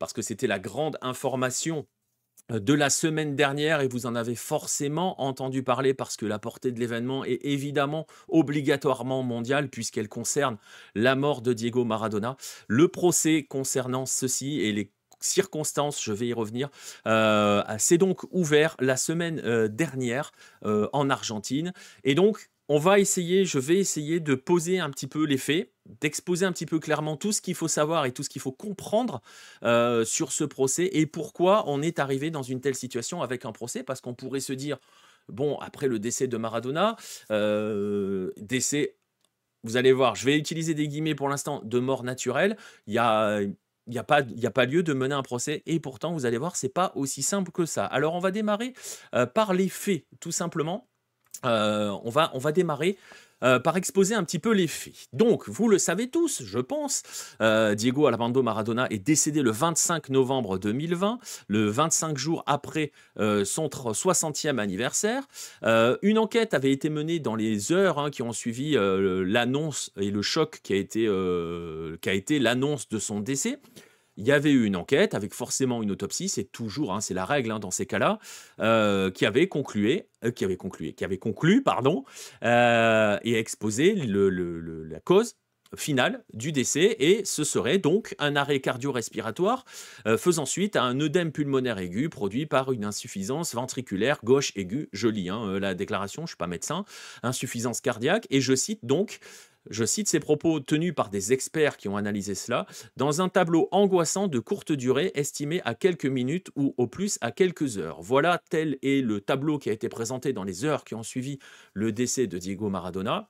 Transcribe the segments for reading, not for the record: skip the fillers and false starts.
parce que c'était la grande information de la semaine dernière et vous en avez forcément entendu parler parce que la portée de l'événement est évidemment obligatoirement mondiale puisqu'elle concerne la mort de Diego Maradona. Le procès concernant ceci et les circonstances, je vais y revenir, s'est donc ouvert la semaine dernière en Argentine. Et donc, je vais essayer de poser un petit peu les faits, d'exposer un petit peu clairement tout ce qu'il faut savoir et tout ce qu'il faut comprendre sur ce procès et pourquoi on est arrivé dans une telle situation avec un procès. Parce qu'on pourrait se dire, bon, après le décès de Maradona, décès, vous allez voir, je vais utiliser des guillemets pour l'instant, de mort naturelle, il y a pas lieu de mener un procès et pourtant, vous allez voir, c'est pas aussi simple que ça. Alors, on va démarrer par les faits, tout simplement. On va démarrer par exposer un petit peu les faits. Donc, vous le savez tous, je pense, Diego Armando Maradona est décédé le 25 novembre 2020, le 25 jours après son 60e anniversaire. Une enquête avait été menée dans les heures qui ont suivi l'annonce et le choc qu'a été l'annonce de son décès. Il y avait eu une enquête avec forcément une autopsie, c'est toujours, c'est la règle dans ces cas-là, qui avait conclu, pardon, et exposé la cause finale du décès, et ce serait donc un arrêt cardio-respiratoire faisant suite à un œdème pulmonaire aigu produit par une insuffisance ventriculaire gauche aiguë. Je lis la déclaration, je ne suis pas médecin, insuffisance cardiaque, et je cite ces propos tenus par des experts qui ont analysé cela, dans un tableau angoissant de courte durée estimé à quelques minutes ou au plus à quelques heures. Voilà, tel est le tableau qui a été présenté dans les heures qui ont suivi le décès de Diego Maradona.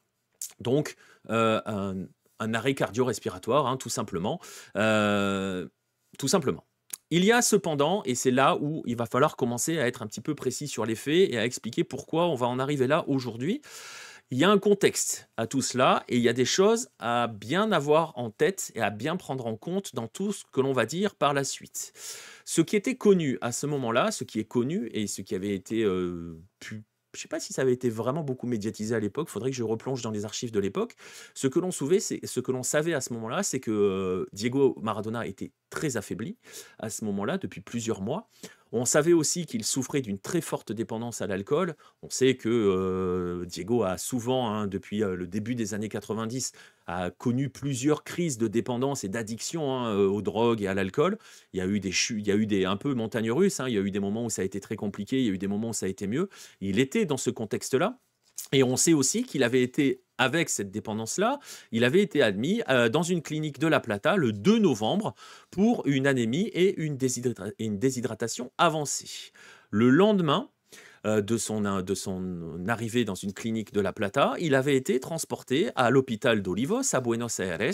Donc, un arrêt cardio-respiratoire, tout simplement. Tout simplement. Il y a cependant, et c'est là où il va falloir commencer à être un petit peu précis sur les faits et à expliquer pourquoi on va en arriver là aujourd'hui. Il y a un contexte à tout cela et il y a des choses à bien avoir en tête et à bien prendre en compte dans tout ce que l'on va dire par la suite. Ce qui était connu à ce moment-là, ce qui est connu et ce qui avait été je ne sais pas si ça avait été vraiment beaucoup médiatisé à l'époque, il faudrait que je replonge dans les archives de l'époque. Ce que l'on savait à ce moment-là, c'est que Diego Maradona était très affaibli à ce moment-là, depuis plusieurs mois. On savait aussi qu'il souffrait d'une très forte dépendance à l'alcool. On sait que Diego a souvent, depuis le début des années 90, a connu plusieurs crises de dépendance et d'addiction aux drogues et à l'alcool. Il y a eu il y a eu des un peu montagnes russes. Il y a eu des moments où ça a été très compliqué, il y a eu des moments où ça a été mieux. Il était dans ce contexte-là. Et on sait aussi qu'il avait été, avec cette dépendance-là, il avait été admis dans une clinique de La Plata le 2 novembre pour une anémie et une déshydratation avancée. Le lendemain de son arrivée dans une clinique de La Plata, il avait été transporté à l'hôpital d'Olivos à Buenos Aires,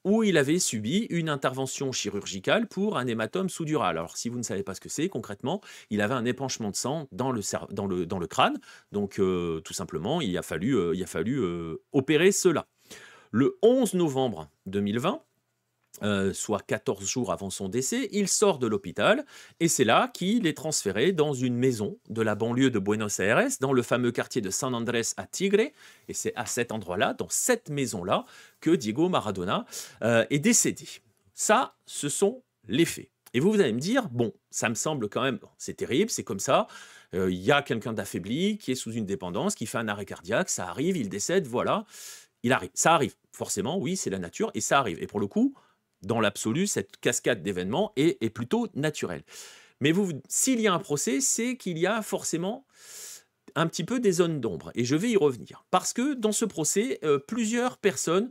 où il avait subi une intervention chirurgicale pour un hématome sous-dural. Alors, si vous ne savez pas ce que c'est, concrètement, il avait un épanchement de sang dans le crâne. Donc, tout simplement, il a fallu opérer cela. Le 11 novembre 2020, soit 14 jours avant son décès, il sort de l'hôpital et c'est là qu'il est transféré dans une maison de la banlieue de Buenos Aires, dans le fameux quartier de San Andrés à Tigre, et c'est à cet endroit-là, dans cette maison-là, que Diego Maradona est décédé. Ça, ce sont les faits. Et vous allez me dire, bon, ça me semble quand même, c'est terrible, c'est comme ça, il y a quelqu'un d'affaibli qui est sous une dépendance, qui fait un arrêt cardiaque, ça arrive, il décède, voilà, ça arrive, forcément, oui, c'est la nature, et ça arrive. Et pour le coup, dans l'absolu, cette cascade d'événements est plutôt naturelle. Mais s'il y a un procès, c'est qu'il y a forcément un petit peu des zones d'ombre, et je vais y revenir. Parce que dans ce procès, plusieurs personnes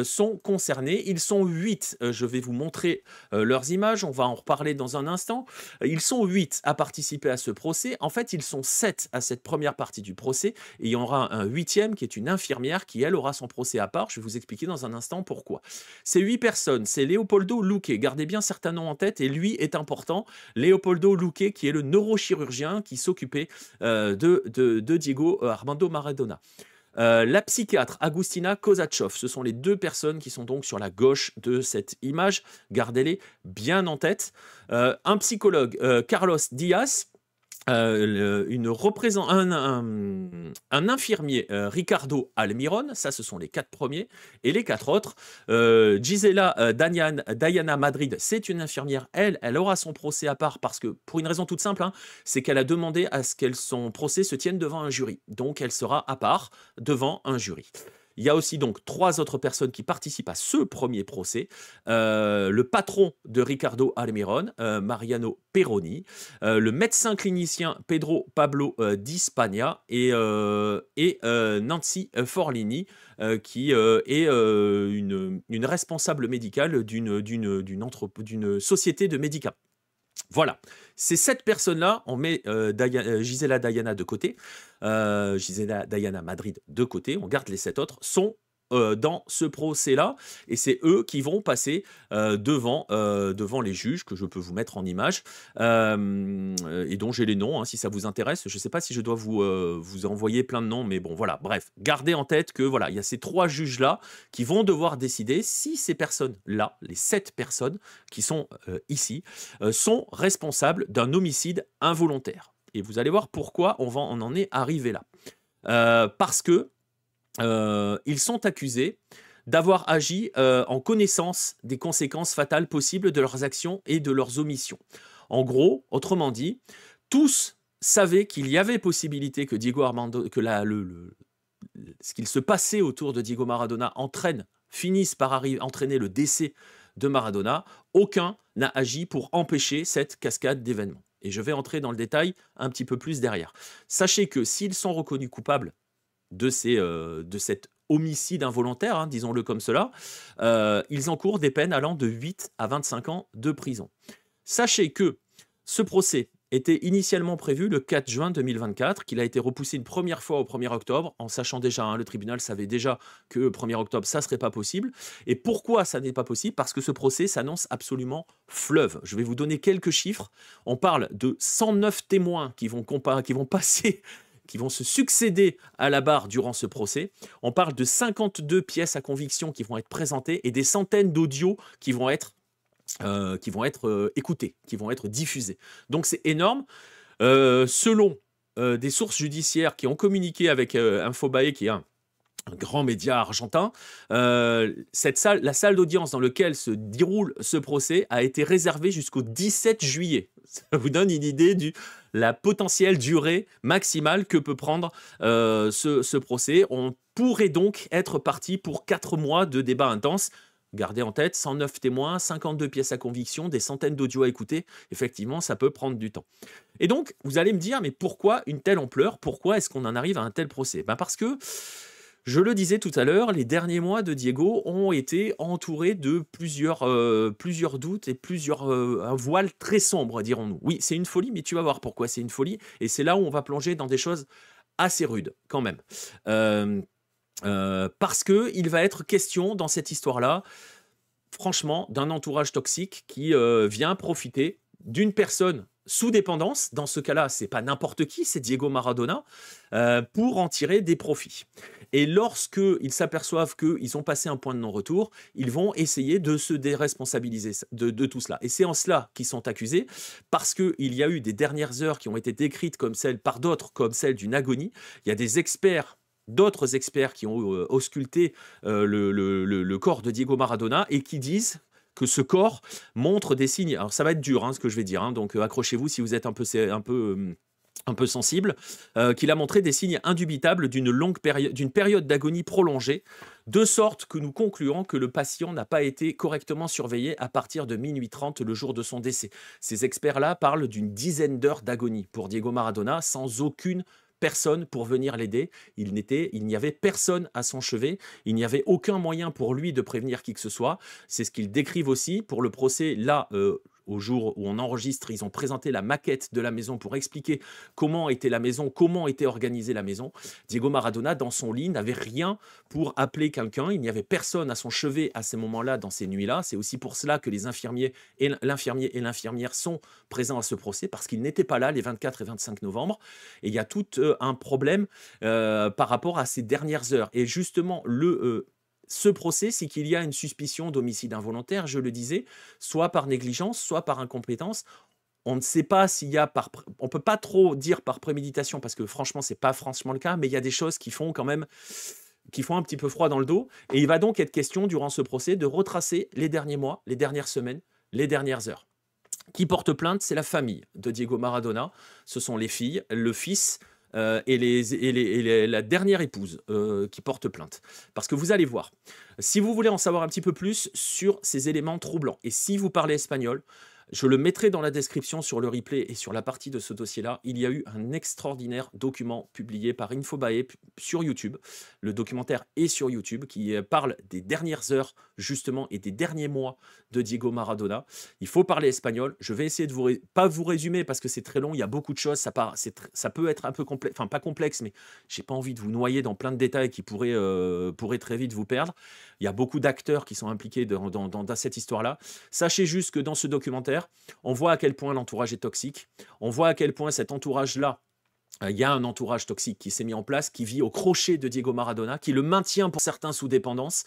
sont concernées. Ils sont 8. Je vais vous montrer leurs images, on va en reparler dans un instant. Ils sont 8 à participer à ce procès. En fait, ils sont 7 à cette première partie du procès, et il y aura un 8e qui est une infirmière qui, elle, aura son procès à part. Je vais vous expliquer dans un instant pourquoi. Ces 8 personnes, c'est Leopoldo Luque. Gardez bien certains noms en tête, et lui est important. Leopoldo Luque, qui est le neurochirurgien qui s'occupait de Diego Armando Maradona. La psychiatre Agustina Kozachov, ce sont les 2 personnes qui sont donc sur la gauche de cette image, gardez-les bien en tête. Un psychologue, Carlos Diaz, un infirmier, Ricardo Almiron, ça ce sont les 4 premiers, et les 4 autres, Gisela Diana Madrid, c'est une infirmière, elle aura son procès à part parce que, pour une raison toute simple, hein, c'est qu'elle a demandé à ce que son procès se tienne devant un jury. Donc elle sera à part devant un jury. Il y a aussi donc 3 autres personnes qui participent à ce premier procès. Le patron de Ricardo Almiron, Mariano Perroni, le médecin clinicien Pedro Pablo Di Spagna et Nancy Forlini, qui est une responsable médicale d'une société de médicaments. Voilà, ces 7 personnes-là, on met Gisela Diana de côté, Gisela Diana Madrid de côté, on garde les 7 autres, sont dans ce procès-là, et c'est eux qui vont passer devant les juges, que je peux vous mettre en image, et dont j'ai les noms, hein, si ça vous intéresse. Je ne sais pas si je dois vous envoyer plein de noms, mais bon, voilà, bref, gardez en tête que voilà, il y a ces 3 juges-là qui vont devoir décider si ces personnes-là, les 7 personnes qui sont ici, sont responsables d'un homicide involontaire. Et vous allez voir pourquoi on en est arrivé là. Parce que ils sont accusés d'avoir agi en connaissance des conséquences fatales possibles de leurs actions et de leurs omissions. En gros, autrement dit, tous savaient qu'il y avait possibilité que Diego Armando, que ce qu'il se passait autour de Diego Maradona finisse par entraîner le décès de Maradona. Aucun n'a agi pour empêcher cette cascade d'événements. Et je vais entrer dans le détail un petit peu plus derrière. Sachez que s'ils sont reconnus coupables de cet homicide involontaire, hein, disons-le comme cela, ils encourent des peines allant de 8 à 25 ans de prison. Sachez que ce procès était initialement prévu le 4 juin 2024, qu'il a été repoussé une première fois au 1er octobre, en sachant déjà, hein, le tribunal savait déjà que le 1er octobre, ça ne serait pas possible. Et pourquoi ça n'est pas possible? Parce que ce procès s'annonce absolument fleuve. Je vais vous donner quelques chiffres. On parle de 109 témoins qui vont passer, qui vont se succéder à la barre durant ce procès. On parle de 52 pièces à conviction qui vont être présentées et des centaines d'audios qui vont être écoutés, qui vont être diffusés. Donc c'est énorme. Selon des sources judiciaires qui ont communiqué avec Infobae, qui est un grand média argentin, la salle d'audience dans laquelle se déroule ce procès a été réservée jusqu'au 17 juillet. Ça vous donne une idée de la potentielle durée maximale que peut prendre ce procès. On pourrait donc être parti pour 4 mois de débats intenses. Gardez en tête, 109 témoins, 52 pièces à conviction, des centaines d'audios à écouter. Effectivement, ça peut prendre du temps. Et donc, vous allez me dire, mais pourquoi une telle ampleur? Pourquoi est-ce qu'on en arrive à un tel procès? Parce que, je le disais tout à l'heure, les derniers mois de Diego ont été entourés de plusieurs doutes et un voile très sombre, dirons-nous. Oui, c'est une folie, mais tu vas voir pourquoi c'est une folie. Et c'est là où on va plonger dans des choses assez rudes, quand même. Parce qu'il va être question dans cette histoire-là, franchement, d'un entourage toxique qui vient profiter d'une personne sous dépendance. Dans ce cas-là, c'est pas n'importe qui, c'est Diego Maradona, pour en tirer des profits. Et lorsqu'ils s'aperçoivent qu'ils ont passé un point de non-retour, ils vont essayer de se déresponsabiliser de tout cela. Et c'est en cela qu'ils sont accusés, parce qu'il y a eu des dernières heures qui ont été décrites par d'autres comme celles d'une agonie. Il y a d'autres experts qui ont ausculté le corps de Diego Maradona et qui disent que ce corps montre des signes. Alors ça va être dur, hein, ce que je vais dire, hein, donc accrochez-vous si vous êtes un peu sensible, qu'il a montré des signes indubitables d'une période d'agonie prolongée, de sorte que nous concluons que le patient n'a pas été correctement surveillé à partir de minuit 30 le jour de son décès. Ces experts-là parlent d'une dizaine d'heures d'agonie pour Diego Maradona, sans aucune personne pour venir l'aider. Il n'y avait personne à son chevet. Il n'y avait aucun moyen pour lui de prévenir qui que ce soit. C'est ce qu'ils décrivent aussi pour le procès. Là, au jour où on enregistre, ils ont présenté la maquette de la maison pour expliquer comment était la maison, comment était organisée la maison. Diego Maradona, dans son lit, n'avait rien pour appeler quelqu'un. Il n'y avait personne à son chevet à ces moments-là, dans ces nuits-là. C'est aussi pour cela que l'infirmier et l'infirmière sont présents à ce procès, parce qu'ils n'étaient pas là les 24 et 25 novembre. Et il y a tout un problème par rapport à ces dernières heures. Et justement, ce procès, c'est qu'il y a une suspicion d'homicide involontaire, je le disais, soit par négligence, soit par incompétence. On ne sait pas s'il y a on peut pas trop dire par préméditation parce que franchement, c'est pas franchement le cas, mais il y a des choses qui font quand même qui font un petit peu froid dans le dos. Et il va donc être question, durant ce procès, de retracer les derniers mois, les dernières semaines, les dernières heures. Qui porte plainte, c'est la famille de Diego Maradona. Ce sont les filles, le fils la dernière épouse qui porte plainte. Parce que vous allez voir, si vous voulez en savoir un petit peu plus sur ces éléments troublants, et si vous parlez espagnol, je le mettrai dans la description sur le replay et sur la partie de ce dossier-là. Il y a eu un extraordinaire document publié par Infobae sur YouTube. Le documentaire est sur YouTube qui parle des dernières heures justement et des derniers mois de Diego Maradona. Il faut parler espagnol. Je vais essayer de pas vous résumer parce que c'est très long. Il y a beaucoup de choses. Ça peut être un peu complexe, enfin pas complexe, mais j'ai pas envie de vous noyer dans plein de détails qui pourraient très vite vous perdre. Il y a beaucoup d'acteurs qui sont impliqués dans cette histoire-là. Sachez juste que dans ce documentaire, on voit à quel point l'entourage est toxique. On voit à quel point cet entourage-là, il y a un entourage toxique qui s'est mis en place, qui vit au crochet de Diego Maradona, qui le maintient pour certains sous dépendance,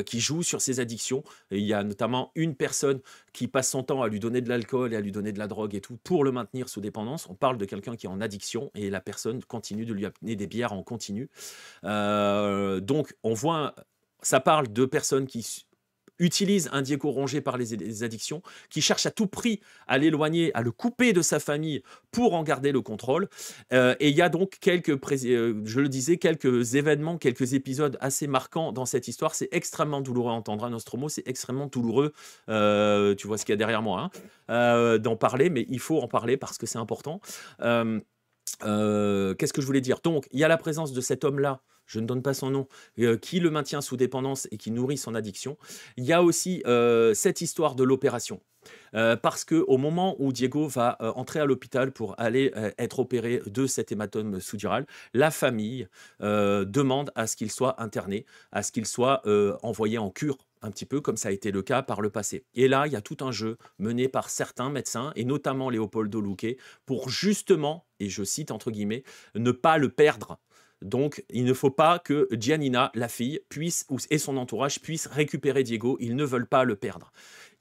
qui joue sur ses addictions. Et il y a notamment une personne qui passe son temps à lui donner de l'alcool et à lui donner de la drogue et tout pour le maintenir sous dépendance. On parle de quelqu'un qui est en addiction et la personne continue de lui amener des bières en continu. Donc on voit, ça parle de personnes qui utilise un Diego rongé par les addictions, qui cherche à tout prix à l'éloigner, à le couper de sa famille pour en garder le contrôle. Et il y a donc je le disais, quelques événements, quelques épisodes assez marquants dans cette histoire. C'est extrêmement douloureux à entendre, hein, Nostromo, c'est extrêmement douloureux. Tu vois ce qu'il y a derrière moi, hein, d'en parler, mais il faut en parler parce que c'est important. Qu'est-ce que je voulais dire? Donc, il y a la présence de cet homme-là, je ne donne pas son nom, qui le maintient sous dépendance et qui nourrit son addiction. Il y a aussi cette histoire de l'opération. Parce qu'au moment où Diego va entrer à l'hôpital pour aller être opéré de cet hématome sous-dural, la famille demande à ce qu'il soit interné, à ce qu'il soit envoyé en cure, un petit peu comme ça a été le cas par le passé. Et là, il y a tout un jeu mené par certains médecins, et notamment Leopoldo Luque, pour justement, et je cite entre guillemets, ne pas le perdre. Donc, il ne faut pas que Giannina, la fille, et son entourage puissent récupérer Diego. Ils ne veulent pas le perdre.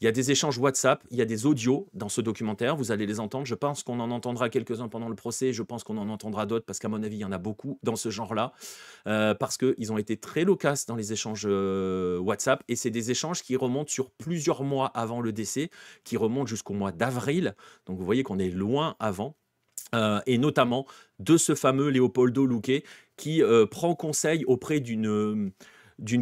Il y a des échanges WhatsApp, il y a des audios dans ce documentaire, vous allez les entendre. Je pense qu'on en entendra quelques-uns pendant le procès, je pense qu'on en entendra d'autres, parce qu'à mon avis, il y en a beaucoup dans ce genre-là, parce qu'ils ont été très loquaces dans les échanges WhatsApp, et c'est des échanges qui remontent sur plusieurs mois avant le décès, qui remontent jusqu'au mois d'avril, donc vous voyez qu'on est loin avant. Et notamment de ce fameux Leopoldo Luque qui prend conseil auprès d'une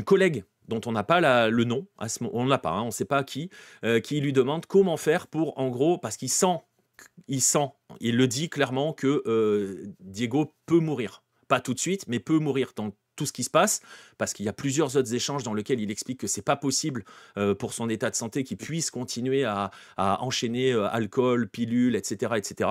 collègue dont on n'a pas le nom, on ne l'a pas, hein, on ne sait pas qui lui demande comment faire pour, en gros, parce qu'il sent, il le dit clairement que Diego peut mourir. Pas tout de suite, mais peut mourir dans tout ce qui se passe, parce qu'il y a plusieurs autres échanges dans lesquels il explique que c'est pas possible pour son état de santé qu'il puisse continuer à enchaîner alcool, pilules, etc. etc.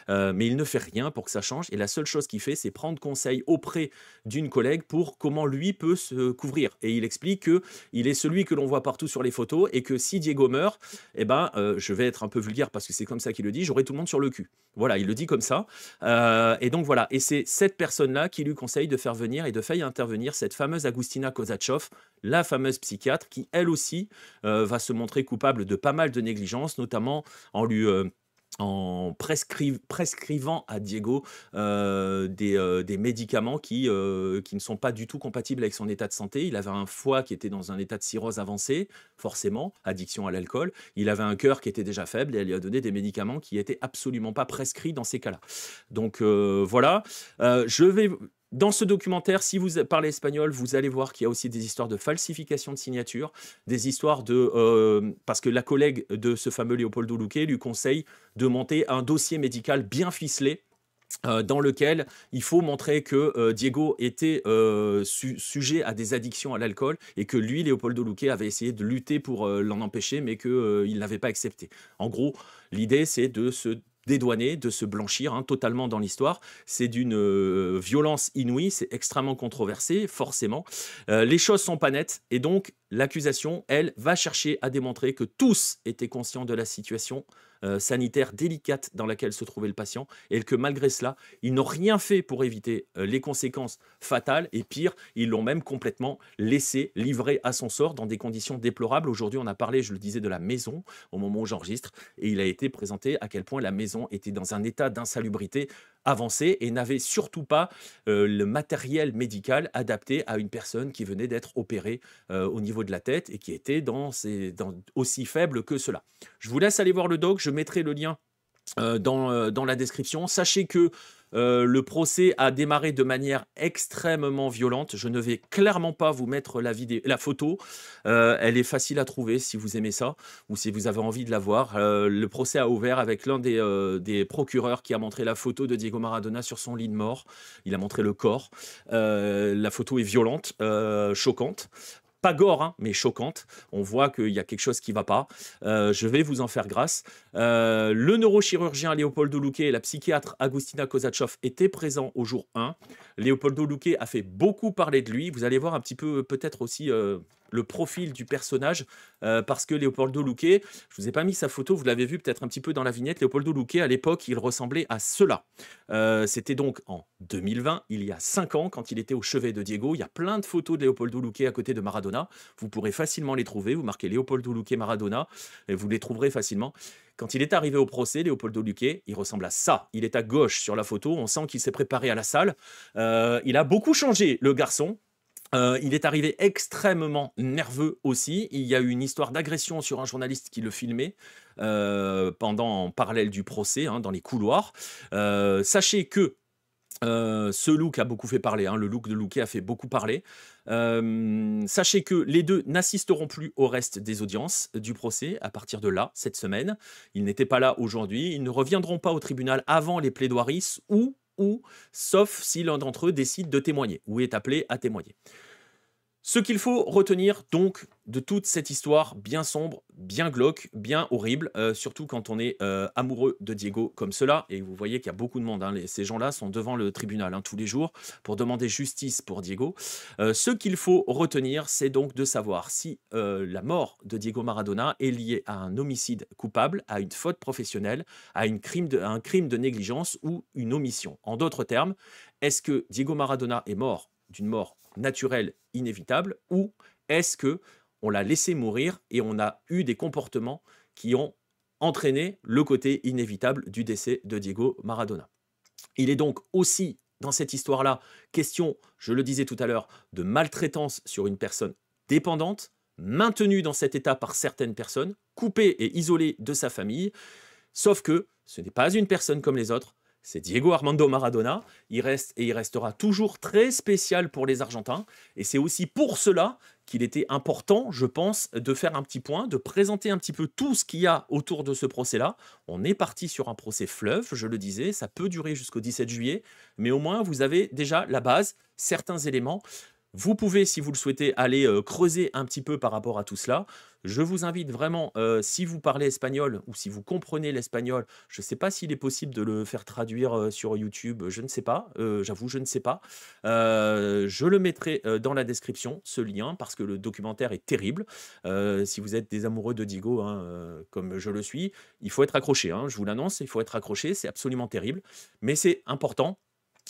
Mais il ne fait rien pour que ça change, et la seule chose qu'il fait, c'est prendre conseil auprès d'une collègue pour comment lui peut se couvrir. Et il explique qu'il est celui que l'on voit partout sur les photos, et que si Diego meurt, eh ben, je vais être un peu vulgaire parce que c'est comme ça qu'il le dit, j'aurai tout le monde sur le cul. Voilà, il le dit comme ça. Et donc voilà, et c'est cette personne-là qui lui conseille de faire venir et de faire intervenir cette fameuse Agustina Kozachov, la fameuse psychiatre, qui elle aussi va se montrer coupable de pas mal de négligences, notamment en prescrivant à Diego des médicaments qui ne sont pas du tout compatibles avec son état de santé. Il avait un foie qui était dans un état de cirrhose avancée, forcément, addiction à l'alcool. Il avait un cœur qui était déjà faible, et elle lui a donné des médicaments qui n'étaient absolument pas prescrits dans ces cas-là. Donc voilà, dans ce documentaire, si vous parlez espagnol, vous allez voir qu'il y a aussi des histoires de falsification de signatures, des histoires parce que la collègue de ce fameux Leopoldo Luque lui conseille de monter un dossier médical bien ficelé, dans lequel il faut montrer que Diego était sujet à des addictions à l'alcool, et que lui, Leopoldo Luque, avait essayé de lutter pour l'en empêcher, mais qu'il ne l'avait pas accepté. En gros, l'idée, c'est de se dédouaner, de se blanchir totalement dans l'histoire. C'est d'une violence inouïe, c'est extrêmement controversé, forcément. Les choses sont pas nettes, et donc l'accusation, elle, va chercher à démontrer que tous étaient conscients de la situation sanitaire délicate dans laquelle se trouvait le patient et que malgré cela, ils n'ont rien fait pour éviter les conséquences fatales et pire, ils l'ont même complètement laissé livrer à son sort dans des conditions déplorables. Aujourd'hui, on a parlé, je le disais, de la maison au moment où j'enregistre et il a été présenté à quel point la maison était dans un état d'insalubrité avancé et n'avait surtout pas le matériel médical adapté à une personne qui venait d'être opérée au niveau de la tête et qui était aussi faible que cela. Je vous laisse aller voir le doc, je mettrai le lien dans la description. Sachez que le procès a démarré de manière extrêmement violente. Je ne vais clairement pas vous mettre la photo. Elle est facile à trouver si vous aimez ça ou si vous avez envie de la voir. Le procès a ouvert avec l'un des procureurs qui a montré la photo de Diego Maradona sur son lit de mort. Il a montré le corps. La photo est violente, choquante. Pas gore, hein, mais choquante. On voit qu'il y a quelque chose qui ne va pas. Je vais vous en faire grâce. Le neurochirurgien Leopoldo Luque et la psychiatre Agustina Kozachov étaient présents au jour 1. Leopoldo Luque a fait beaucoup parler de lui. Vous allez voir un petit peu peut-être aussi le profil du personnage parce que Leopoldo Luque, je ne vous ai pas mis sa photo, vous l'avez vu peut-être un petit peu dans la vignette. Leopoldo Luque, à l'époque, il ressemblait à cela. C'était donc en 2020, il y a 5 ans, quand il était au chevet de Diego. Il y a plein de photos de Leopoldo Luque à côté de Maradona. Vous pourrez facilement les trouver. Vous marquez Leopoldo Luque Maradona et vous les trouverez facilement. Quand il est arrivé au procès, Leopoldo Luque, il ressemble à ça. Il est à gauche sur la photo. On sent qu'il s'est préparé à la salle. Il a beaucoup changé, le garçon. Il est arrivé extrêmement nerveux aussi. Il y a eu une histoire d'agression sur un journaliste qui le filmait en parallèle du procès, hein, dans les couloirs. Sachez que ce look a beaucoup fait parler, hein, le look de Luque a fait beaucoup parler. Sachez que les deux n'assisteront plus au reste des audiences du procès à partir de là, cette semaine. Ils n'étaient pas là aujourd'hui, ils ne reviendront pas au tribunal avant les plaidoiries ou sauf si l'un d'entre eux décide de témoigner ou est appelé à témoigner. Ce qu'il faut retenir donc de toute cette histoire bien sombre, bien glauque, bien horrible, surtout quand on est amoureux de Diego comme cela, et vous voyez qu'il y a beaucoup de monde, hein, ces gens-là sont devant le tribunal tous les jours pour demander justice pour Diego. Ce qu'il faut retenir, c'est donc de savoir si la mort de Diego Maradona est liée à un homicide coupable, à une faute professionnelle, à un crime de négligence ou une omission. En d'autres termes, est-ce que Diego Maradona est mort d'une mort naturelle inévitable ou est-ce que on l'a laissé mourir et on a eu des comportements qui ont entraîné le côté inévitable du décès de Diego Maradona. Il est donc aussi dans cette histoire-là question, je le disais tout à l'heure, de maltraitance sur une personne dépendante, maintenue dans cet état par certaines personnes, coupée et isolée de sa famille, sauf que ce n'est pas une personne comme les autres. C'est Diego Armando Maradona, il reste et il restera toujours très spécial pour les Argentins, et c'est aussi pour cela qu'il était important, je pense, de faire un petit point, de présenter un petit peu tout ce qu'il y a autour de ce procès-là. On est parti sur un procès fleuve, je le disais, ça peut durer jusqu'au 17 juillet, mais au moins vous avez déjà la base, certains éléments. Vous pouvez, si vous le souhaitez, aller creuser un petit peu par rapport à tout cela. Je vous invite vraiment, si vous parlez espagnol ou si vous comprenez l'espagnol, je ne sais pas s'il est possible de le faire traduire sur YouTube, je ne sais pas, j'avoue, je ne sais pas. Je le mettrai dans la description, ce lien, parce que le documentaire est terrible. Si vous êtes des amoureux de Diego, hein, comme je le suis, il faut être accroché, hein, je vous l'annonce, il faut être accroché, c'est absolument terrible. Mais c'est important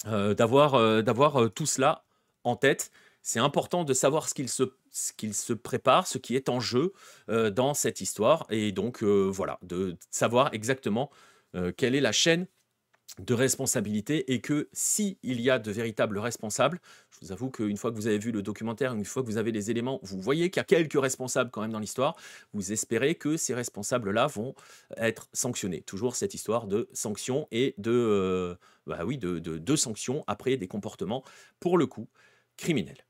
d'avoir tout cela en tête. C'est important de savoir ce qu'il se prépare, ce qui est en jeu dans cette histoire. Et donc, voilà, de savoir exactement quelle est la chaîne de responsabilité et que s'il y a de véritables responsables, je vous avoue qu'une fois que vous avez vu le documentaire, une fois que vous avez les éléments, vous voyez qu'il y a quelques responsables quand même dans l'histoire, vous espérez que ces responsables-là vont être sanctionnés. Toujours cette histoire de sanctions et de sanctions après des comportements, pour le coup, criminels.